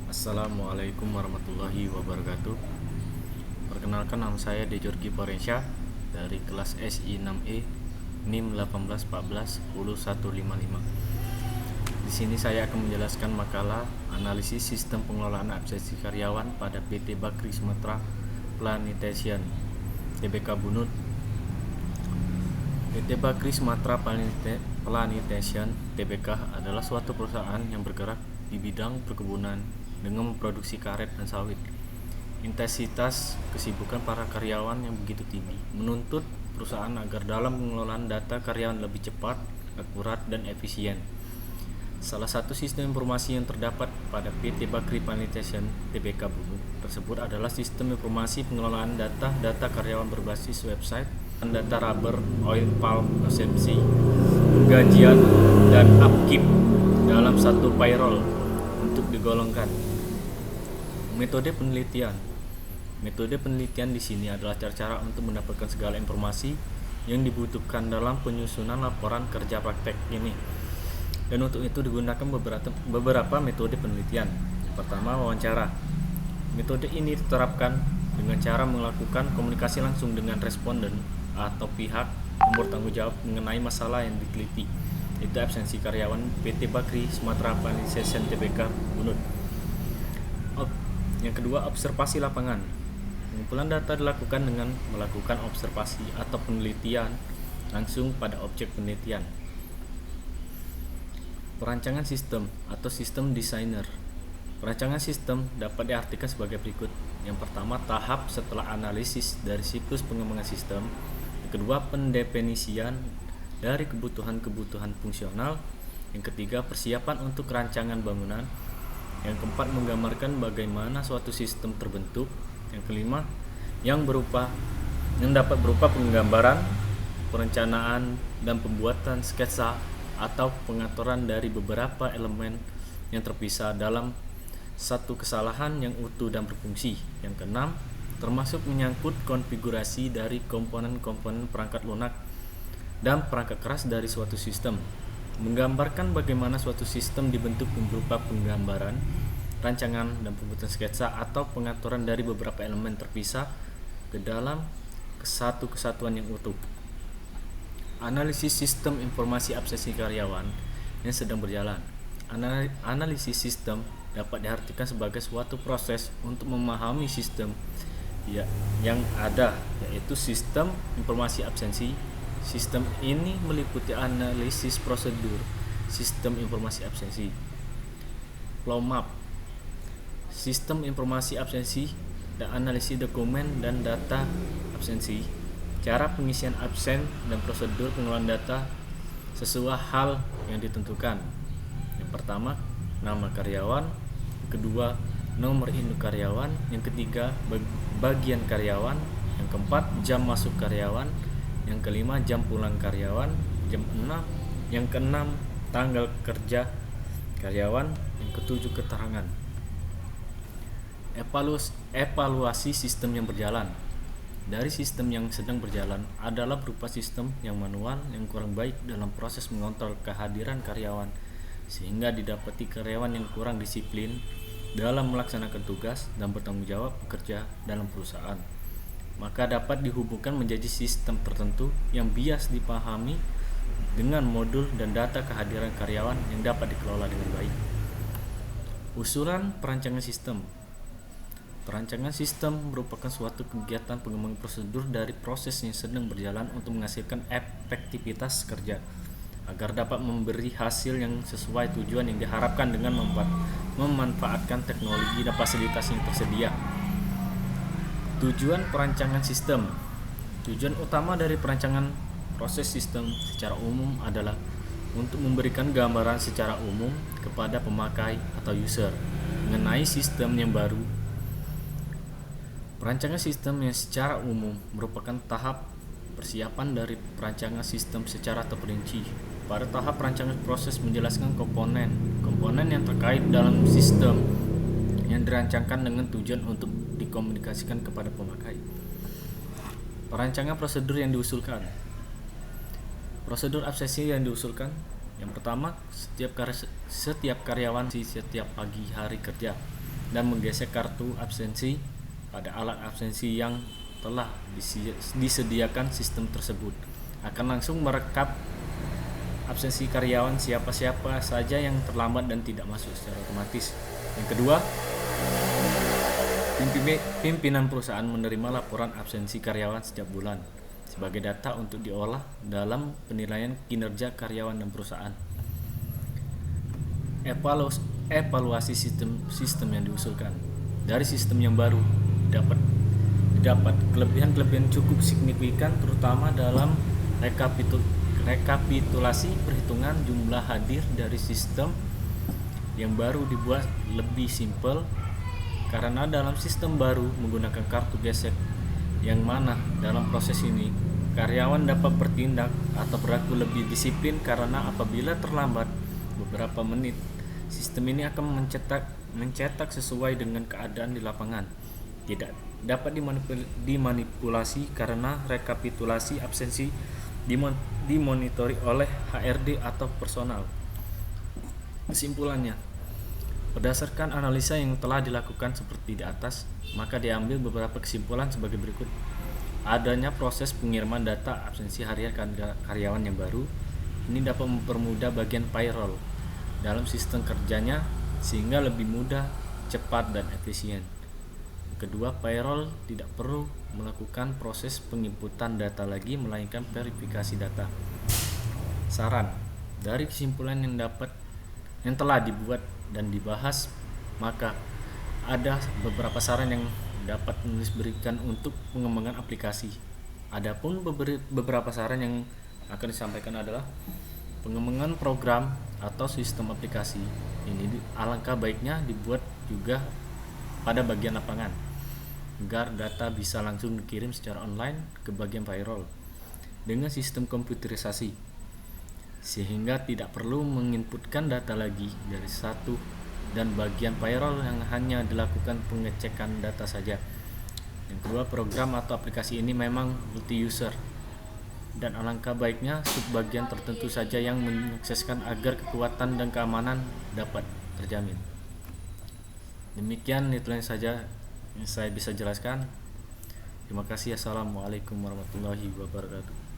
Assalamualaikum warahmatullahi wabarakatuh. Perkenalkan, nama saya Dejorgi Porensya dari kelas SI 6E NIM 18141015. Di sini saya akan menjelaskan makalah analisis sistem pengelolaan absensi karyawan pada PT Bakri Sumatera Plantation Tbk Bunut. PT Bakri Sumatera Plantation Tbk adalah suatu perusahaan yang bergerak di bidang perkebunan dengan memproduksi karet dan sawit. Intensitas kesibukan para karyawan yang begitu tinggi menuntut perusahaan agar dalam pengelolaan data karyawan lebih cepat, akurat, dan efisien. Salah satu sistem informasi yang terdapat pada PT Bakri Plantation Tbk Bunut tersebut adalah sistem informasi pengelolaan data karyawan berbasis website dan data rubber, oil palm konsumsi, gajian, dan upkeep dalam satu payroll untuk digolongkan. Metode penelitian di sini adalah cara-cara untuk mendapatkan segala informasi yang dibutuhkan dalam penyusunan laporan kerja praktek ini. Dan untuk itu digunakan beberapa metode penelitian. Pertama, wawancara. Metode ini diterapkan dengan cara melakukan komunikasi langsung dengan responden atau pihak yang bertanggung jawab mengenai masalah yang diteliti, yaitu absensi karyawan PT Bakri Sumatera Plantation Tbk Bunut. Yang kedua, observasi lapangan. Pengumpulan data dilakukan dengan melakukan observasi atau penelitian langsung pada objek penelitian. Perancangan sistem atau sistem designer. Perancangan sistem dapat diartikan sebagai berikut. Yang pertama, tahap setelah analisis dari siklus pengembangan sistem. Yang kedua, pendefinisian dari kebutuhan-kebutuhan fungsional. Yang ketiga, persiapan untuk rancangan bangunan. Yang keempat, menggambarkan bagaimana suatu sistem terbentuk. Yang kelima, yang dapat berupa penggambaran, perencanaan, dan pembuatan sketsa atau pengaturan dari beberapa elemen yang terpisah dalam satu kesalahan yang utuh dan berfungsi. Yang keenam, termasuk menyangkut konfigurasi dari komponen-komponen perangkat lunak dan perangkat keras dari suatu sistem. Menggambarkan bagaimana suatu sistem dibentuk berupa penggambaran, rancangan, dan pembuatan sketsa atau pengaturan dari beberapa elemen terpisah ke dalam satu kesatuan yang utuh. Analisis sistem informasi absensi karyawan yang sedang berjalan. Analisis sistem dapat diartikan sebagai suatu proses untuk memahami sistem yang ada, yaitu sistem informasi absensi. Sistem ini meliputi analisis prosedur sistem informasi absensi. Flow map. Sistem informasi absensi dan analisis dokumen dan data absensi. Cara pengisian absen dan prosedur pengelolaan data sesuai hal yang ditentukan. Yang pertama, nama karyawan. Yang kedua, nomor induk karyawan. Yang ketiga, bagian karyawan. Yang keempat, jam masuk karyawan. Yang kelima, jam pulang karyawan. Yang keenam, tanggal kerja karyawan. Yang ketujuh, keterangan. Evaluasi sistem yang berjalan. Dari sistem yang sedang berjalan adalah berupa sistem yang manual yang kurang baik dalam proses mengontrol kehadiran karyawan, sehingga didapati karyawan yang kurang disiplin dalam melaksanakan tugas dan bertanggung jawab bekerja dalam perusahaan. Maka dapat dihubungkan menjadi sistem tertentu yang bias dipahami dengan modul dan data kehadiran karyawan yang dapat dikelola dengan baik. Usulan perancangan sistem. Perancangan sistem merupakan suatu kegiatan pengembangan prosedur dari proses yang sedang berjalan untuk menghasilkan efektivitas kerja agar dapat memberi hasil yang sesuai tujuan yang diharapkan dengan memanfaatkan teknologi dan fasilitas yang tersedia. Tujuan perancangan sistem. Tujuan utama dari perancangan proses sistem secara umum adalah untuk memberikan gambaran secara umum kepada pemakai atau user mengenai sistem yang baru. Perancangan sistem yang secara umum merupakan tahap persiapan dari perancangan sistem secara terperinci. Pada tahap perancangan proses menjelaskan komponen yang terkait dalam sistem yang dirancangkan dengan tujuan untuk dikomunikasikan kepada pemakai. Perancangan prosedur yang diusulkan. Prosedur absensi yang diusulkan. Yang pertama, setiap karyawan di setiap pagi hari kerja dan menggesek kartu absensi pada alat absensi yang telah disediakan sistem tersebut. Akan langsung merekap absensi karyawan siapa-siapa saja yang terlambat dan tidak masuk secara otomatis. Yang kedua, pimpinan perusahaan menerima laporan absensi karyawan setiap bulan sebagai data untuk diolah dalam penilaian kinerja karyawan dan perusahaan. Evaluasi sistem yang diusulkan. Dari sistem yang baru didapat kelebihan-kelebihan cukup signifikan, terutama dalam rekapitulasi perhitungan jumlah hadir. Dari sistem yang baru dibuat lebih simpel karena dalam sistem baru menggunakan kartu gesek, yang mana dalam proses ini karyawan dapat bertindak atau berlaku lebih disiplin karena apabila terlambat beberapa menit, sistem ini akan mencetak sesuai dengan keadaan di lapangan. Tidak dapat dimanipulasi karena rekapitulasi absensi dimonitori oleh HRD atau personal. Kesimpulannya, berdasarkan analisa yang telah dilakukan seperti di atas, maka diambil beberapa kesimpulan sebagai berikut. Adanya proses pengiriman data absensi harian karyawan yang baru ini dapat mempermudah bagian payroll dalam sistem kerjanya sehingga lebih mudah, cepat, dan efisien. Kedua, payroll tidak perlu melakukan proses penginputan data lagi melainkan verifikasi data. Saran dari kesimpulan yang telah dibuat dan dibahas, maka ada beberapa saran yang dapat menulis berikan untuk pengembangan aplikasi. Adapun beberapa saran yang akan disampaikan adalah pengembangan program atau sistem aplikasi. Ini alangkah baiknya dibuat juga pada bagian lapangan agar data bisa langsung dikirim secara online ke bagian payroll dengan sistem komputerisasi, sehingga tidak perlu menginputkan data lagi dari satu dan bagian payroll yang hanya dilakukan pengecekan data saja. Yang kedua, program atau aplikasi ini memang multi user dan alangkah baiknya subbagian tertentu saja yang mengakseskan agar kekuatan dan keamanan dapat terjamin. Demikian itu saja yang saya bisa jelaskan. Terima kasih. Assalamualaikum warahmatullahi wabarakatuh.